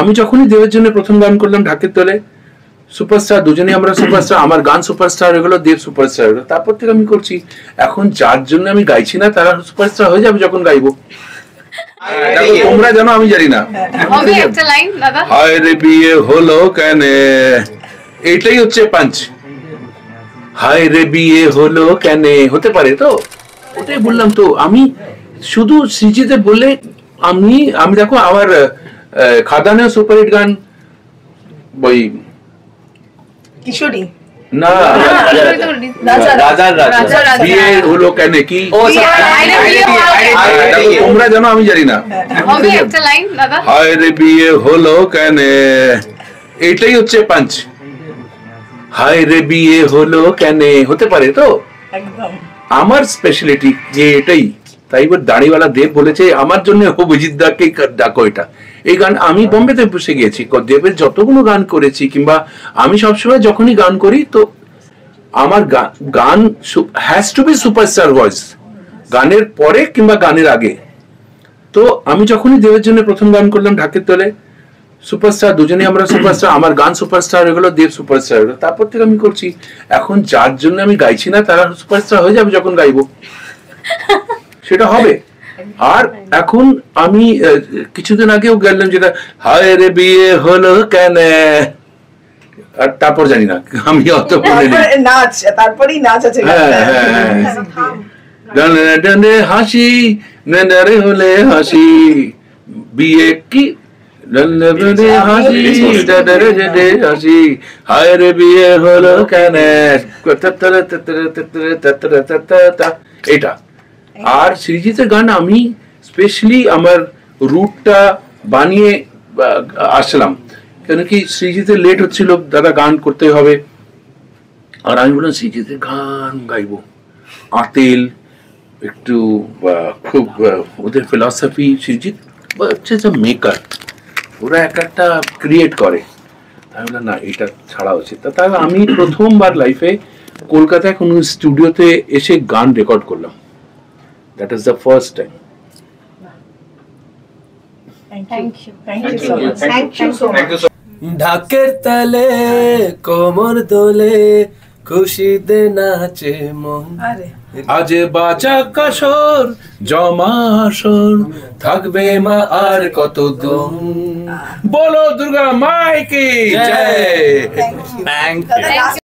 আমি যখনই দেবের জন্য প্রথম গান করলাম ঢাকের তলে, সুপারস্টার, দুজনেই আমরা সুপারস্টার, আমার গান সুপারস্টার হয়ে গেলো, দেব সুপারস্টার হয়ে গেলো। তারপর থেকে আমি করছি, এখন যার জন্য আমি গাইছি না তারা সুপারস্টার হয়ে যাবে যখন গাইবো। তোমরা জানো আমি জানি না। হায় রে বিয়ে হলো কেন, এইটাই হচ্ছে পাঞ্চ। হায় রে বিয়ে হলো কেন, হতে পারে তো, ওটাই বললাম তো। আমি শুধু সৃজিতে বলে আমি দেখো আমার খাদানে সুপারহিট গান ওই কিশোরী না, বিয়ে হলো কেন কি, তোমরা জানো আমি জানি না। হায় রে বিয়ে হলো কেন, এইটাই হচ্ছে পাঞ্চ। হায় রে বিয়ে হলো কেন, হতে পারে তো, আমার স্পেশালিটি যে এটাই। তাই এবার দাড়িওয়ালা দেব বলেছে আমার জন্য অভিজিৎ দাকে ডাকো। এটা এই গান আমি বোম্বেতে বসে গিয়েছি, দেবের যতগুলো গান করেছি, কিংবা আমি সবসময় যখনই গান করি তো আমার গান has to be superstar voice, গানের পরে কিংবা গানের আগে। তো আমি যখনই দেবের জন্য প্রথম গান করলাম ঢাকের তলে, সুপারস্টার, দুজনেই আমরা সুপারস্টার, আমার গান সুপারস্টার হয়ে গেলো, দেব সুপারস্টার হয়ে গেলো। তারপর থেকে আমি করছি, এখন যার জন্য আমি গাইছি না তারা সুপারস্টার হয়ে যাবে যখন গাইবো, সেটা হবে। আর এখন আমি কিছুদিন আগেও গেলাম যেটা হায় রে বিয়ে হলো কেন, আর তারপর জানি না, আমি অত নাচ, তারপরেই নাচ আছে, ডানে হাসি নেনারে হলে হাসি, বিয়ে কি হাসি, হায় রে বিয়ে হলো কেন, এটা। আর সৃজিতের গান আমি স্পেশালি আমার রুটটা বানিয়ে আসলাম, কেন কি সৃজিতের লেট হচ্ছিল, দাদা গান করতে হবে। আর আমি বললাম সৃজিতের গান গাইবো, আতেল একটু খুব ওদের ফিলসফি, সৃজিত হচ্ছে যে মেকার, ওরা একটা ক্রিয়েট করে। আমি বললাম না, এটা ছাড়া উচিত। তাহলে আমি প্রথমবার লাইফে কলকাতায় কোনো স্টুডিওতে এসে গান রেকর্ড করলাম। That is the first time. Thank you so much. ঢাকের তালে কোমর দোলে খুশিতে নাচে মন, আজ বাজা কাসর জমা আসর, থাকবে মা আর কত দিন, বলো দুর্গা মাই কি জয়। Thank you.